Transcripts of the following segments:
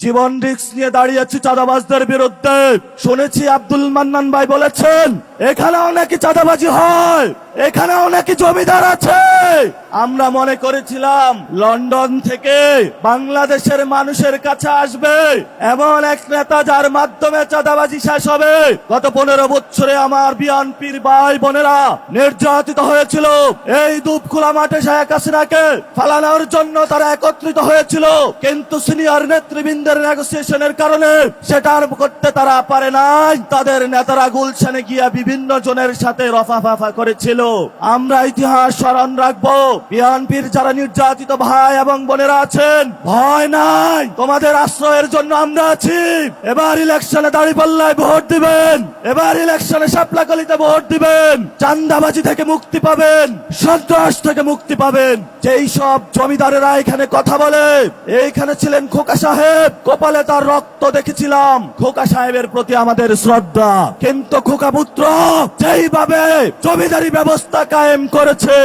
জীবন risk নিয়ে দাঁড়িয়েছি চাঁদাবাজদের বিরুদ্ধে। শুনেছি আব্দুল মান্নান ভাই বলেছেন এখানেও নাকি চাঁদাবাজি হয়, এখানেও নাকি জমিদার আছে। আমরা মনে করেছিলাম লন্ডন থেকে বাংলাদেশের মানুষের কাছে আসবে এমন এক নেতা যার মাধ্যমে চাঁদাবাজি শেষ হবে। গত 15 বছরে আমার বিএনপির ভাই বোনেরা নির্যাতিত হয়েছিল। এই দুপখোলা মাঠে শেখ হাসিনাকে ফালানোর জন্য তারা একত্রিত হয়েছিল, কিন্তু সিনিয়র নেতৃবৃন্দের নেগোসিয়েশনের কারণে সেটা আর করতে তারা পারে নাই। তাদের নেতারা গুলশানে গিয়া বিভিন্ন জনের সাথে রফাফাফা করেছিল। আমরা ইতিহাস স্মরণ রাখবো। বিএনপির যারা নির্যাতিত ভাই এবং বোনেরা আছেন, ভয় নাই, তোমাদের আশ্রয়ের জন্য আমরা আছি। এবার ইলেকশনে দাঁড়িপাল্লায় ভোট দিবেন, এবার ইলেকশনে শাপলাকলিতে ভোট দিবেন। চাঁদাবাজি থেকে মুক্তি পাবেন, সন্ত্রাস থেকে মুক্তি পাবেন। যেই সব জমিদারেরা এখানে কথা বলে, এইখানে ছিলেন খোকা সাহেব, কপালে তার রক্ত দেখেছিলাম। খোকা সাহেবের প্রতি আমাদের শ্রদ্ধা, কিন্তু খোকা পুত্র যেইভাবে জমিদারি ব্যবস্থা কায়েম করেছে,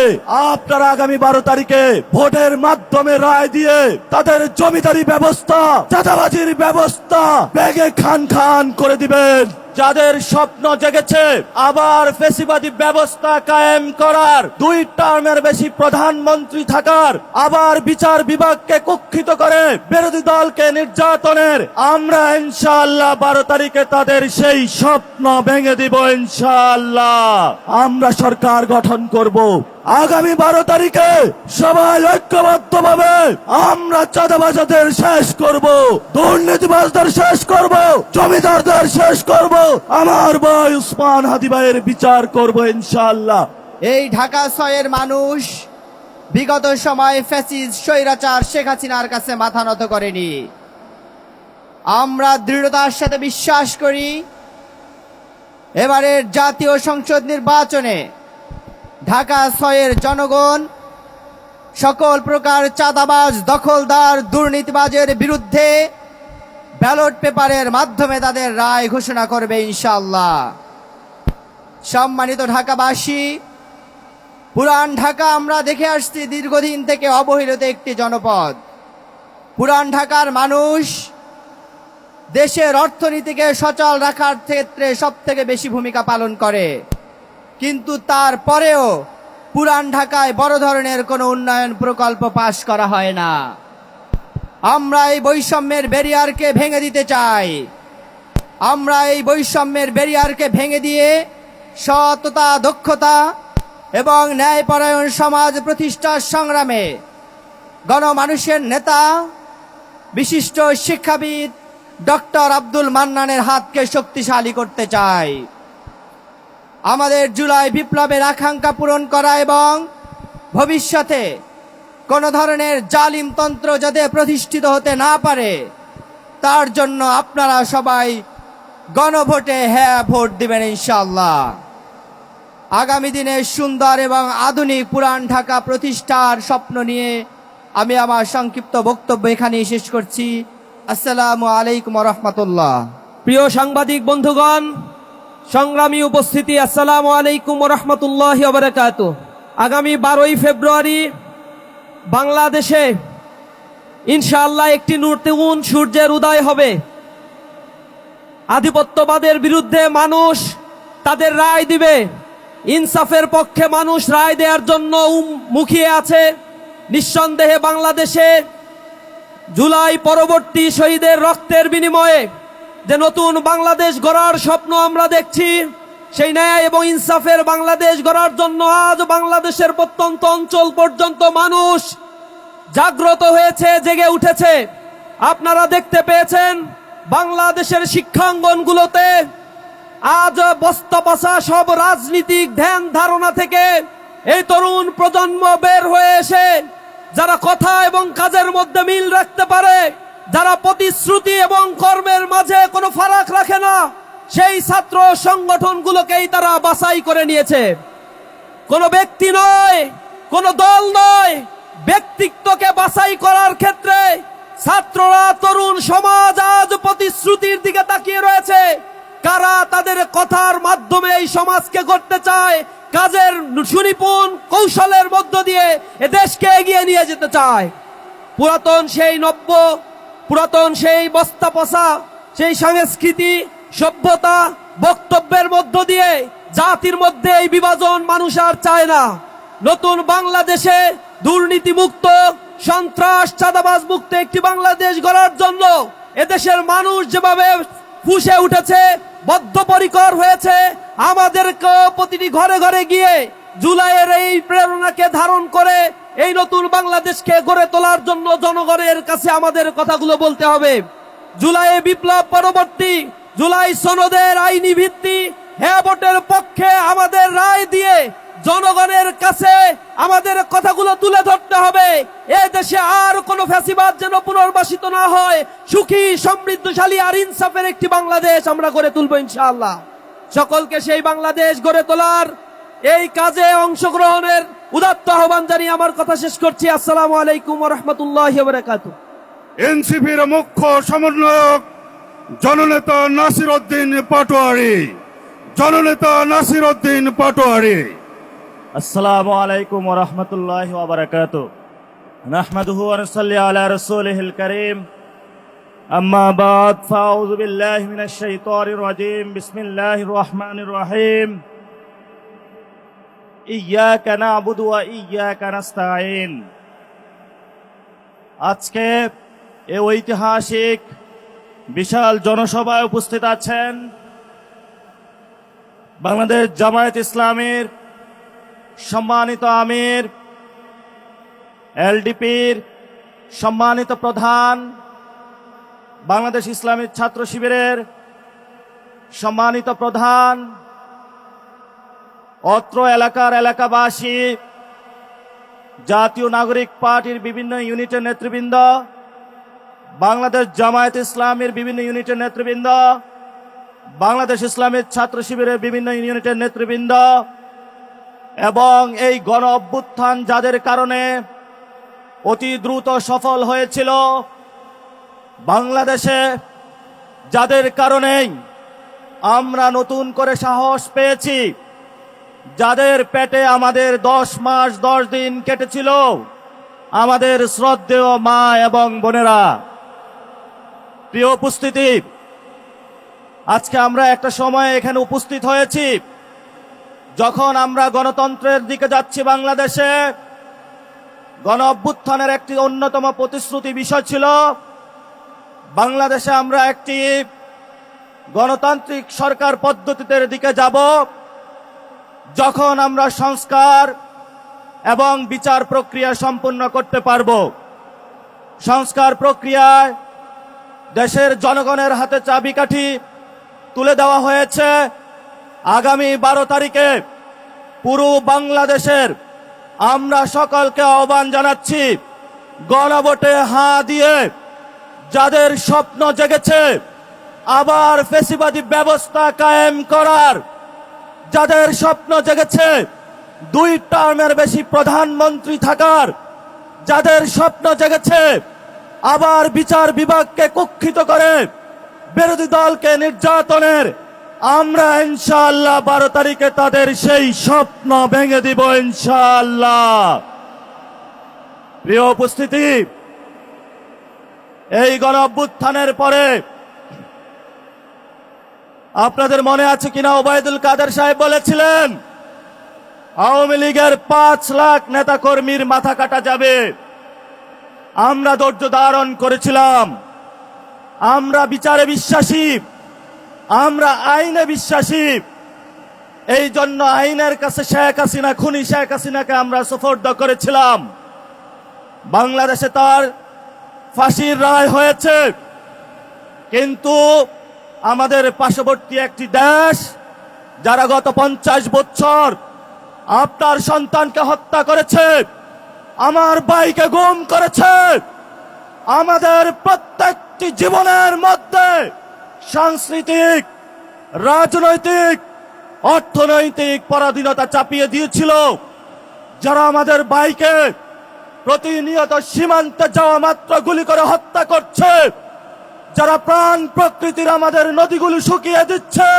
আপনারা আগামী 12 তারিখে ভোটের মাধ্যমে রায় দিয়ে তাদের জমিদারি ব্যবস্থা, চাঁদাবাজির ব্যবস্থা ব্যাগে খান খান করে দিবেন। যাদের স্বপ্ন জেগেছে আবার ফ্যাসিবাদী ব্যবস্থা কায়েম করার, 2 টার্মের বেশি প্রধানমন্ত্রী থাকার, আবার বিচার বিভাগকে কুক্ষিত করে বিরোধী দলকে নির্যাতনের, আমরা ইনশাআল্লাহ 12 তারিখে তাদের সেই স্বপ্ন ভেঙে দিব। ইনশাআল্লাহ আমরা সরকার গঠন করব। আগামী 12 তারিখে সবাই ঐক্যবদ্ধভাবে আমরা চাঁদাবাজদের শেষ করব, দুর্নীতিবাজদের শেষ করব, জমিদারদের শেষ করব, আমার ভাই উসমান হাদি ভাইয়ের বিচার করব ইনশাআল্লাহ। এই ঢাকা 6-এর মানুষ বিগত সময় ফ্যাসিস্ট স্বৈরাচার শেখ হাসিনার কাছে মাথা নত করেনি। আমরা দৃঢ়তার সাথে বিশ্বাস করি এবারের জাতীয় সংসদ নির্বাচনে ঢাকা 6-এর জনগণ সকল প্রকার চাঁদাবাজ, দখলদার, দুর্নীতিবাজের বিরুদ্ধে ব্যালট পেপারের মাধ্যমে তাদের রায় ঘোষণা করবে ইনশাআল্লাহ। সম্মানিত ঢাকাবাসী, পুরান ঢাকা আমরা দেখে আসছি দীর্ঘদিন থেকে অবহেলিত একটি জনপদ। পুরান ঢাকার মানুষ দেশের অর্থনীতিকে সচল রাখার ক্ষেত্রে সবথেকে বেশি ভূমিকা পালন করে, কিন্তু তারপরেও পুরান ঢাকায় বড় ধরনের কোনো উন্নয়ন প্রকল্প পাশ করা হয় না। আমরা এই বৈষম্যের ব্যারিয়ারকে ভেঙে দিতে চাই। আমরা এই বৈষম্যের ব্যারিয়ারকে ভেঙে দিয়ে সততা, দক্ষতা এবং ন্যায়পরায়ণ সমাজ প্রতিষ্ঠার সংগ্রামে গণমানুষের নেতা, বিশিষ্ট শিক্ষাবিদ ডক্টর আব্দুল মান্নানের হাতকে শক্তিশালী করতে চাই। আমাদের জুলাই বিপ্লবের আকাঙ্ক্ষা পূরণ করা এবং ভবিষ্যতে কোনো ধরনের জালিমতন্ত্র যাতে প্রতিষ্ঠিত হতে না পারে, তার জন্য আপনারা সবাই গণভোটে হ্যাঁ ভোট দিবেন ইনশাআল্লাহ। আগামী দিনে সুন্দর এবং আধুনিক পুরান ঢাকা প্রতিষ্ঠার স্বপ্ন নিয়ে আমি আমার সংক্ষিপ্ত বক্তব্য এখানেই শেষ করছি। আসসালামু আলাইকুম ওয়া রাহমাতুল্লাহ। প্রিয় সাংবাদিক বন্ধুগণ, সংগ্রামী উপস্থিতি, আসসালামু আলাইকুম ওয়া রাহমাতুল্লাহি ওয়া বারাকাতুহু। আগামী 12ই ফেব্রুয়ারি বাংলাদেশে ইনশাআল্লাহ একটি নতুন সূর্যের উদয় হবে। আধিপত্যবাদের বিরুদ্ধে মানুষ তাদের রায় দিবে, ইনসাফের পক্ষে মানুষ রায় দেওয়ার জন্য মুখিয়ে আছে। নিঃসন্দেহে বাংলাদেশে জুলাই পরবর্তী শহীদের রক্তের বিনিময়ে যে নতুন বাংলাদেশ গড়ার স্বপ্ন আমরা দেখছি, সেই ন্যায় এবং ইনসাফের বাংলাদেশ গড়ার জন্য আজ বাংলাদেশের প্রত্যন্ত অঞ্চল পর্যন্ত মানুষ জাগ্রত হয়েছে, জেগে উঠেছে। আপনারা দেখতে পেয়েছেন বাংলাদেশের শিক্ষাঙ্গনগুলোতে আজ বস্তাপচা সব রাজনীতিক ধ্যান ধারণা থেকে এই তরুণ প্রজন্ম বের হয়ে এসে যারা কথা এবং কাজের মধ্যে মিল রাখতে পারে, যারা প্রতিশ্রুতি এবং কর্মের মাঝে কোনো ফারাক রাখে না, সেই ছাত্র সংগঠনগুলোকেই তারা বাছাই করে নিয়েছে। কোনো ব্যক্তি নয়, কোনো দল নয়, ব্যক্তিত্বকে বাছাই করার ক্ষেত্রে ছাত্ররা, তরুণ সমাজ আজ প্রতিশ্রুতির দিকে তাকিয়ে রয়েছে। কারা তাদের কথার মাধ্যমে এই সমাজকে গড়তে চায়, কাজের সুনিপুণ কৌশলের মধ্য দিয়ে এ দেশকে এগিয়ে নিয়ে যেতে চায়। পুরাতন সেই নব্য পুরাতন সেই বস্তা পচা সেই সংস্কৃতি সভ্যতা বক্তব্যের মধ্য দিয়ে জাতির মধ্যে এই বিভাজন মানুষ আর চায় না। নতুন বাংলাদেশে দুর্নীতি মুক্ত সন্ত্রাস চাঁদাবাজ মুক্ত একটি বাংলাদেশ গড়ার জন্য এদেশের মানুষ যেভাবে ফুঁসে উঠেছে বদ্ধপরিকর হয়েছে, আমাদেরকে প্রতিটি ঘরে ঘরে গিয়ে জুলাইয়ের এই প্রেরণাকে ধারণ করে এই নতুন বাংলাদেশকে গড়ে তোলার জন্য জনগণের কাছে আমাদের কথাগুলো বলতে হবে। জুলাই বিপ্লব পরবর্তী জুলাই সনদের আইনি ভিত্তি হ্যাঁ ভোটের পক্ষে আমাদের রায় দিয়ে জনগণের কাছে আমাদের কথাগুলো তুলে ধরতে হবে। এ দেশে আর কোনো ফ্যাসিবাদ যেন পুনর্বাসিত না হয়, সুখী সমৃদ্ধশালী আর ইনসাফের একটি বাংলাদেশ আমরা গড়ে তুলবো ইনশাআল্লাহ। সকলকে সেই বাংলাদেশ গড়ে তোলার এই কাজে অংশগ্রহণের উদাত্ত আহ্বান জানিয়ে আমার কথা শেষ করছি। আসসালামু আলাইকুম ওয়া রাহমাতুল্লাহি ওয়া বারাকাতুহু। এনসিপির মুখ্য সমন্বয়ক জননেতা নাসির উদ্দিন পাটোয়ারি, জননেতা নাসির উদ্দিন পাটোয়ারি। আসসালামু আলাইকুম ওয়া রাহমাতুল্লাহি ওয়া বারাকাতুহু। নাহমাদুহু ওয়া নুসাল্লি আলা রাসূলিহিল কারীম। আম্মা বাদ, ফাউযু বিল্লাহি মিনাশ শাইতানির রাজীম। বিসমিল্লাহির রহমানির রহিম। ইয়্যাকা না'বুদু ওয়া ইয়্যাকা নাস্তাঈন। আজকে এই ঐতিহাসিক বিশাল জনসভায় উপস্থিত আছেন বাংলাদেশ জামায়াত ইসলামীর সম্মানিত আমির, এলডিপির সম্মানিত প্রধান, বাংলাদেশ ইসলামী ছাত্র শিবিরের সম্মানিত প্রধান, অত্র এলাকার এলাকাবাসী, জাতীয় নাগরিক পার্টির বিভিন্ন ইউনিটের নেতৃবৃন্দ, বাংলাদেশ জামায়াত ইসলামীর বিভিন্ন ইউনিটের নেতৃবৃন্দ, বাংলাদেশ ইসলামী ছাত্র শিবিরের বিভিন্ন ইউনিটের নেতৃবৃন্দ এবং এই গণ অভ্যুত্থান যাদের কারণে অতি দ্রুত সফল হয়েছিল বাংলাদেশে, যাদের কারণেই আমরা নতুন করে সাহস পেয়েছি, যাদের পেটে আমাদের 10 মাস 10 দিন কেটেছিল, আমাদের শ্রদ্ধেয় মা এবং বোনেরা, প্রিয় উপস্থিতি, আজকে আমরা একটা সময় এখানে উপস্থিত হয়েছি যখন আমরা গণতন্ত্রের দিকে যাচ্ছি। বাংলাদেশে গণ অভ্যুত্থানের একটি অন্যতম প্রতিশ্রুতি বিষয় ছিল বাংলাদেশে আমরা একটি গণতান্ত্রিক সরকার পদ্ধতিতে দিকে যাব, যখন আমরা সংস্কার এবং বিচার প্রক্রিয়া সম্পূর্ণ করতে পারব। সংস্কার প্রক্রিয়ায় দেশের জনগণের হাতে চাবিকাঠি তুলে দেওয়া হয়েছে। আগামী 12 তারিখে পুরো বাংলাদেশের আমরা সকলকে আহ্বান জানাচ্ছি, গণভোটে হাঁ দিয়ে যাদের স্বপ্ন জেগেছে আবার ফ্যাসিবাদী ব্যবস্থা কায়েম করার, যাদের স্বপ্ন জেগেছে 2 টার্মের বেশি প্রধানমন্ত্রী থাকার, যাদের স্বপ্ন জেগেছে আবার বিচার বিভাগকে কুক্ষিত করে বিরোধী দলকে নির্যাতনের, আমরা ইনশাআল্লাহ 12 তারিখে তাদের সেই স্বপ্ন ভেঙে দিব ইনশাআল্লাহ। প্রিয় উপস্থিতি, এই গণ অভ্যুত্থানের পরে আপনাদের মনে আছে কিনা, ওবায়দুল কাদের সাহেব বলেছিলেন আওয়ামী লীগের 5 লাখ নেতা কর্মীর মাথা কাটা যাবে। আমরা ধৈর্য ধারণ করেছিলাম। আমরা বিচারে বিশ্বাসী, আমরা আইনে বিশ্বাসী। এই জন্য আইনের কাছে শেখ হাসিনা, খুনি শেখ হাসিনাকে আমরা সুপর্দ করেছিলাম। বাংলাদেশে তার ফাঁসির রায় হয়েছে, কিন্তু আমাদের পার্শ্ববর্তী একটি দেশ যারা গত 50 বছর আপনার সন্তানকে হত্যা করেছে, আমার ভাইকে গুম করেছে, আমাদের প্রত্যেকটি জীবনের মধ্যে সাংস্কৃতিক, রাজনৈতিক, অর্থনৈতিক পরাধীনতা চাপিয়ে দিয়েছিল, যারা আমাদের ভাইকে প্রতিনিয়ত সীমান্তে যাওয়া মাত্র গুলি করে হত্যা করছে, যারা প্রাণ প্রকৃতির আমাদের নদীগুলো শুকিয়ে দিচ্ছে,